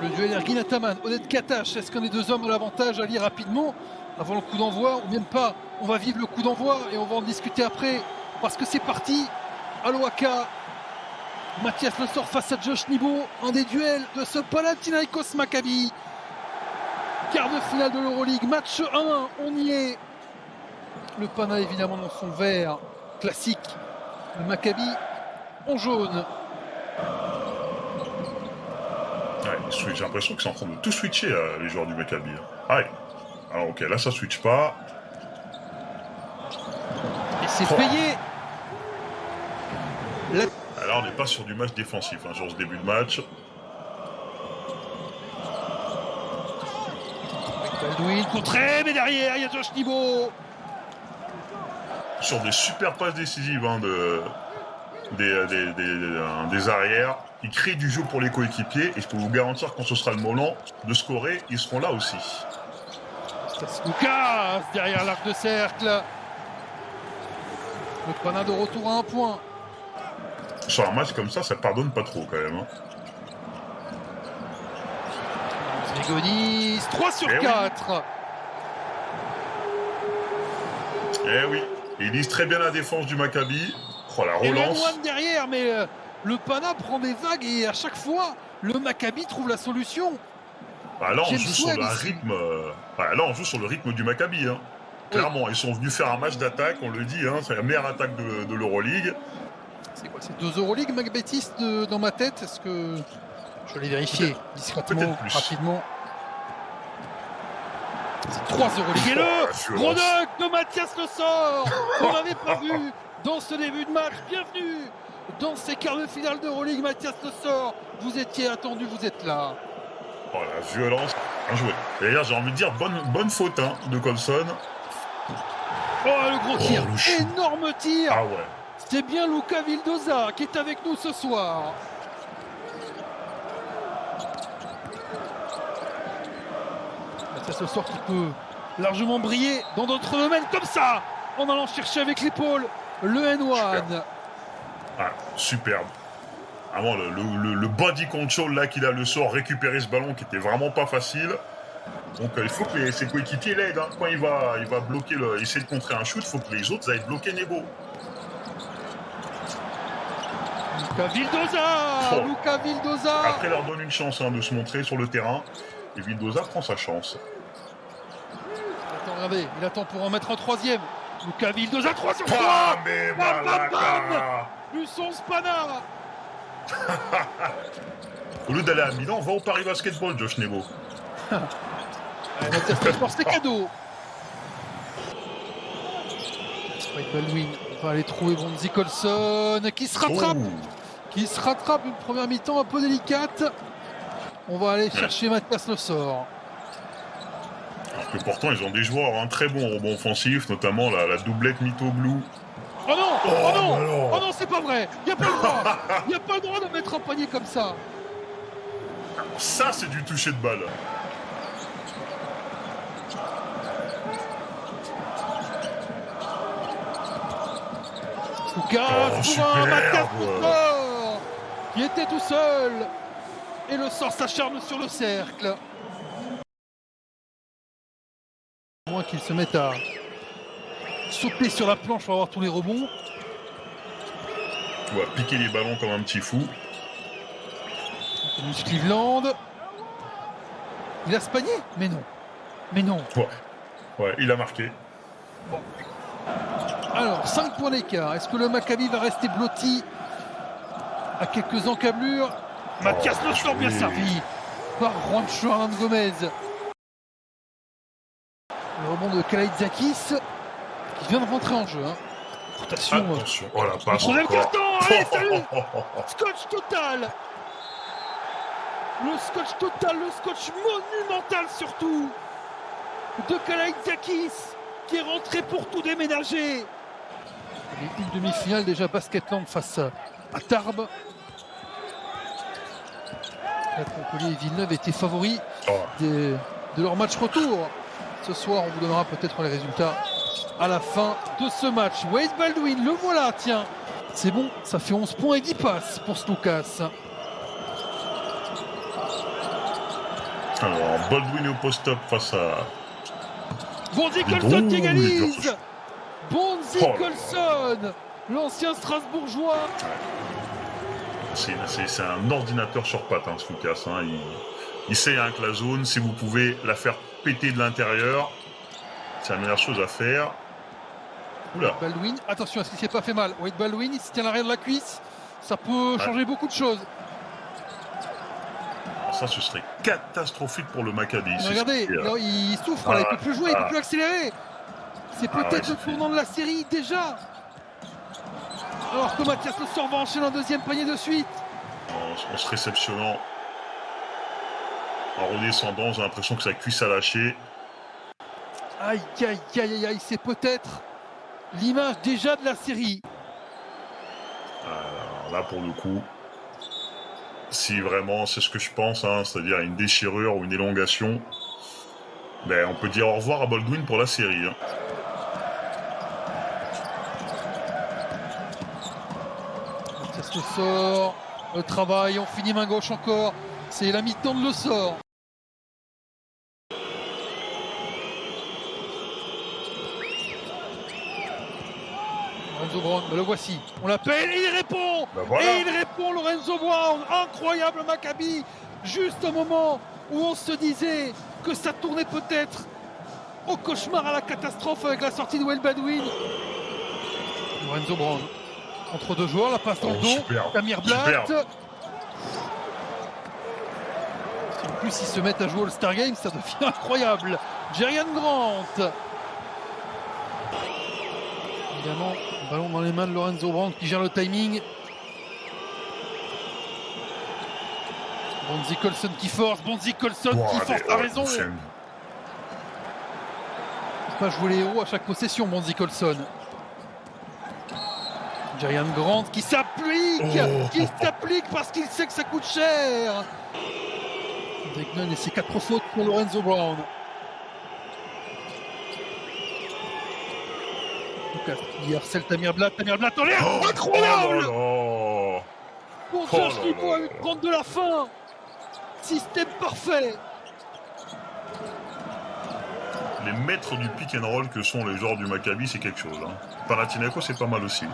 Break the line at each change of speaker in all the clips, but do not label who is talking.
Le duel Ergin Ataman, Oded Katash, est-ce qu'un des deux hommes a l'avantage à lire rapidement avant le coup d'envoi ou même pas? On va vivre le coup d'envoi et on va en discuter après parce que c'est parti. Aloaka, Mathias Le Sort face à Josh Nibo, un des duels de ce Panathinaikos Maccabi. Quart de finale de l'Euroleague, match 1, on y est. Le Pana évidemment dans son vert classique, le Maccabi en jaune.
Ouais, j'ai l'impression qu'ils sont en train de tout switcher, les joueurs du Maccabi. Ah, alors ok, là ça switch pas.
Et c'est payé.
Alors on n'est pas sur du match défensif, hein, sur ce début de match.
Baldwin contré, mais derrière il y a Josh Nibo.
Sur des super passes décisives hein, des arrières. Ils créent du jeu pour les coéquipiers et je peux vous garantir quand ce sera le moment de scorer, ils seront là aussi.
Lucas derrière l'arc de cercle. Le Pana de retour à un point.
Sur un match comme ça pardonne pas trop quand même. Hein.
Grigonis, 3 sur 4.
Eh oui, ils lisent très bien la défense du Maccabi. Oh la relance.
Et derrière, mais le Pana prend des vagues et à chaque fois, le Maccabi trouve la solution.
Bah là, on joue sur le rythme. Là, on joue sur le rythme du Maccabi. Hein. Clairement, oui. Ils sont venus faire un match d'attaque, on le dit. Hein, c'est la meilleure attaque de l'Euroleague.
C'est quoi? C'est 2 Euroleague Macbethiste dans ma tête? Est-ce que je l'ai vérifié discrètement, rapidement? C'est 3 Euroleague. Et le gros dunk de Mathias Le Sort. On l'avait pas vu dans ce début de match. Bienvenue dans ces quarts de finale d'Euroleague. Mathias Le Sort, vous étiez attendu, vous êtes là.
Oh la violence, bien joué. D'ailleurs, j'ai envie de dire bonne faute hein, de Colson.
Oh le gros tir, énorme tir.
Ah ouais.
C'est bien Luca Vildoza qui est avec nous ce soir. Mathias Le Sort qui peut largement briller dans d'autres domaines comme ça, en allant chercher avec l'épaule le N1.
Superbe. Vraiment, le body control là qu'il a Le Sort, récupérer ce ballon qui était vraiment pas facile. Donc il faut que ses coéquipiers l'aident. Hein. Quand il va bloquer, essayer de contrer un shoot, il faut que les autres aillent bloquer Nebo.
Luca Vildoza, Luca Vildoza.
Après, leur donne une chance hein, de se montrer sur le terrain. Et Vildoza prend sa chance.
Regardez, il attend pour en mettre un troisième. Luca Vildoza, 3 sur 3.
Mais Malaka.
Luçon Spana.
Au lieu d'aller à Milan, va au Paris Basketball, Josh Nebo.
Mathias Le Sort, c'est cadeau. Baldwin va aller trouver Bonzi Colson qui se rattrape. Qui se rattrape, une première mi-temps un peu délicate. On va aller chercher Mathias Le Sort.
Alors que pourtant, ils ont des joueurs hein, très bons au rebond offensif, notamment la doublette Mito-Blue.
Oh non, oh non, oh non, c'est pas vrai. Il n'y a pas le droit. Il n'y a pas le droit de mettre un panier comme ça.
Ça, c'est du toucher de balle.
Lucas pour un Mathias Le Sort qui était tout seul. Et Le Sort s'acharne sur le cercle. À moins qu'il se mette à sauter sur la planche pour avoir tous les rebonds.
On va piquer les ballons comme un petit fou.
Cleveland. Il a se panier? Mais non. Mais non.
Ouais, il a marqué.
Bon. Alors, 5 points d'écart. Est-ce que le Maccabi va rester blotti à quelques encablures? Mathias Le Sort bien servi par Juancho Hernan Gomez. Le rebond de Kalaitzakis qui vient de rentrer en jeu. Hein.
Attention. Oh la passe.
Troisième carton. Allez, salut. Scotch total. Le scotch total, le scotch monumental surtout de Kalaitzakis qui est rentré pour tout déménager. Et une demi-finale déjà Basketland face à Tarbes. Montpellier et Villeneuve étaient favoris de leur match retour. Ce soir, on vous donnera peut-être les résultats à la fin de ce match. Wade Baldwin, le voilà, tiens. C'est bon, ça fait 11 points et 10 passes pour Stoukas.
Alors, Baldwin au post-up face à...
Bonzi
Il est
Colson
bon,
qui
il est dur, ce
égalise.
shoot.
Bonzi
Oh là
Colson, l'ancien Strasbourgeois.
C'est un ordinateur sur pattes, hein, ce Lucas. Hein. Il sait hein, que la zone, si vous pouvez la faire péter de l'intérieur, c'est la meilleure chose à faire. Oula.
Baldwin, attention, est-ce qu'il s'est pas fait mal? Wade Baldwin, il se tient l'arrière de la cuisse. Ça peut changer beaucoup de choses.
Alors ça, ce serait catastrophique pour le Maccabi.
Regardez, il souffre, là, il peut plus jouer, il peut plus accélérer. C'est peut-être le tournant de la série déjà. Alors que Mathias Le Sort va enchaîner un deuxième panier de suite.
En se réceptionnant, en redescendant, j'ai l'impression que sa cuisse a lâché.
Aïe, aïe, aïe, aïe, aïe, c'est peut-être l'image déjà de la série.
Alors là, pour le coup, si vraiment c'est ce que je pense, hein, c'est-à-dire une déchirure ou une élongation, ben, on peut dire au revoir à Baldwin pour la série. Hein.
Mathias Le Sort, le travail, on finit main gauche encore. C'est la mi-temps de Le Sort. Lorenzo Brown, le voici, on l'appelle et il répond.
Ben voilà.
Et il répond, Lorenzo Brown, incroyable Maccabi, juste au moment où on se disait que ça tournait peut-être au cauchemar, à la catastrophe avec la sortie de Wade Baldwin. Lorenzo Brown, entre deux joueurs, la passe dans le dos,
Super.
Tamir Blatt.
Super.
Si en plus ils se mettent à jouer All-Star Game, ça devient incroyable. Jerian Grant. Évidemment, ballon dans les mains de Lorenzo Brown qui gère le timing. Bonzi Colson qui force, Bonzi Colson qui force, a raison. Il ne faut pas jouer les héros à chaque possession, Bonzi Colson. Jerian Grant qui s'applique parce qu'il sait que ça coûte cher. Degnan et ses 4 fautes pour Lorenzo Brown. Il harcèle Tamir Blatt en l'air, incroyable. Pour Josh Libo à 1:30 de la fin. Système parfait.
Les maîtres du pick and roll que sont les joueurs du Maccabi, c'est quelque chose. Hein. Panathinaikos, c'est pas mal aussi.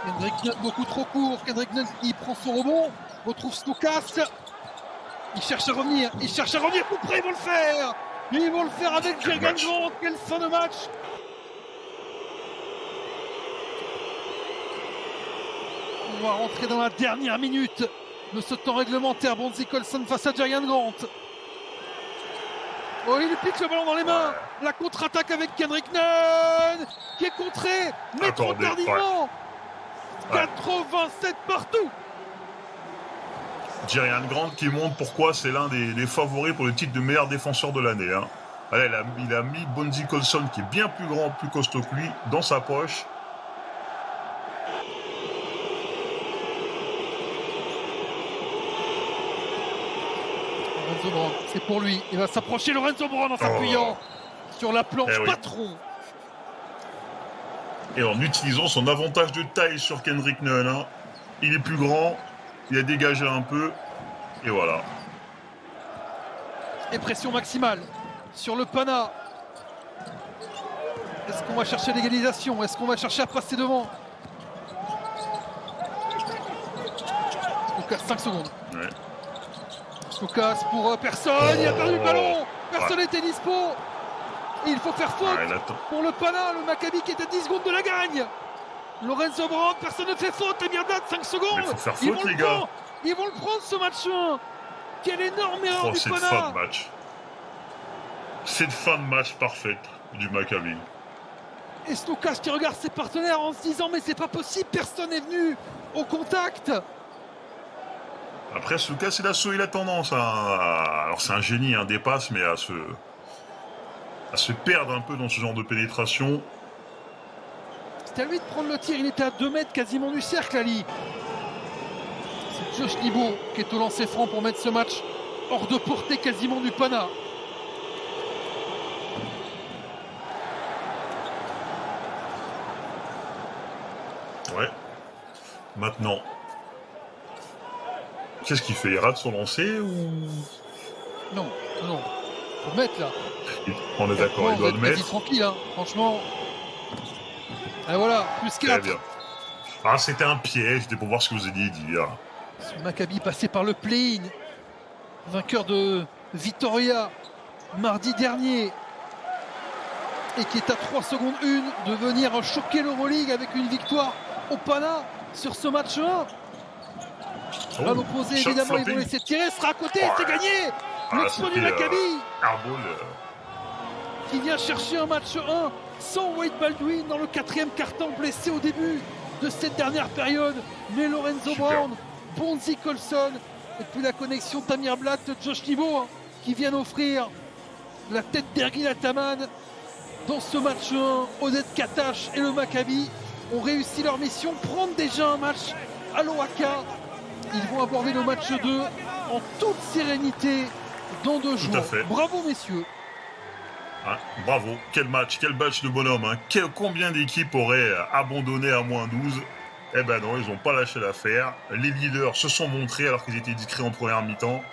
Kendrick Nunn beaucoup trop court. Kendrick Nunn qui prend son rebond. Retrouve Snoukas. Il cherche à revenir. Coup près, ils vont le faire. Ils vont le faire avec Jerian Grant. Quelle fin de match. On va rentrer dans la dernière minute de ce temps réglementaire. Bonzi Colson face à Jerian Grant. Oh, il lui pique le ballon dans les mains. La contre-attaque avec Kendrick Nunn qui est contré, mais trop tardivement. 87 partout.
Jerian Grant qui montre pourquoi c'est l'un des favoris pour le titre de meilleur défenseur de l'année. Hein. Allez, il a mis Bonzi Colson qui est bien plus grand, plus costaud que lui, dans sa poche.
Lorenzo Brown, c'est pour lui. Il va s'approcher Lorenzo Brown en s'appuyant sur la planche patron.
Et en utilisant son avantage de taille sur Kendrick Nunn. Hein. Il est plus grand, il a dégagé un peu, et voilà.
Et pression maximale sur le Pana. Est-ce qu'on va chercher l'égalisation? Est-ce qu'on va chercher à passer devant? Snoukas, 5 secondes.
Ouais.
Snoukas pour personne, il a perdu le ballon. Personne n'était dispo. Et il faut faire faute pour le Pana, le Maccabi qui est à 10 secondes de la gagne. Lorenzo Brown, personne ne fait faute. Tamir Blatt, 5 secondes.
Mais faut faire faute, les gars.
Ils vont le prendre ce match 1. Quelle énorme erreur du Pana.
Cette fin de match. Cette fin de match parfaite du Maccabi.
Et Snoukas qui regarde ses partenaires en se disant mais c'est pas possible, personne n'est venu au contact.
Après, Snoukas, il a tendance à... Alors c'est un génie, un dépasse, mais à se perdre un peu dans ce genre de pénétration.
C'était à lui de prendre le tir, il était à 2 mètres quasiment du cercle, Ali. C'est Josh Libo qui est au lancer franc pour mettre ce match hors de portée quasiment du Pana.
Ouais. Maintenant, qu'est-ce qu'il fait? Il rate son lancer ou...
Non, Non, faut le mettre là.
On est d'accord, il doit le
Vas-y,
mettre.
tranquille, hein. Franchement. Et voilà, plus
Très
4.
bien. Ah, c'était un piège, c'était pour voir ce que vous alliez dire.
Ce Maccabi passé par le play-in, vainqueur de Vitoria mardi dernier, et qui est à 3 secondes 1 de venir choquer l'Euroleague avec une victoire au Pana sur ce match 1.
Oh,
À l'opposé,
shot
évidemment, ils vont
flopping.
laisser tirer, sera à côté, c'est gagné.
Ah,
L'exploit du
c'était,
Maccabi
Airball,
qui vient chercher un match 1 sans Wade Baldwin dans le 4e quart-temps, blessé au début de cette dernière période. Mais Lorenzo
Super.
Brown, Bonzi Colson, et puis la connexion Tamir Blatt, Josh Nibo, hein, qui viennent offrir la tête d'Ergin Ataman dans ce match 1. Odette Katash et le Maccabi ont réussi leur mission, prendre déjà un match à l'OAKA. Ils vont aborder le match 2 en toute sérénité dans 2 jours.
à fait.
Bravo messieurs.
hein, bravo, quel match de bonhomme. Hein. Combien d'équipes auraient abandonné à moins 12 Eh ben non, ils n'ont pas lâché l'affaire. Les leaders se sont montrés alors qu'ils étaient discrets en première mi-temps.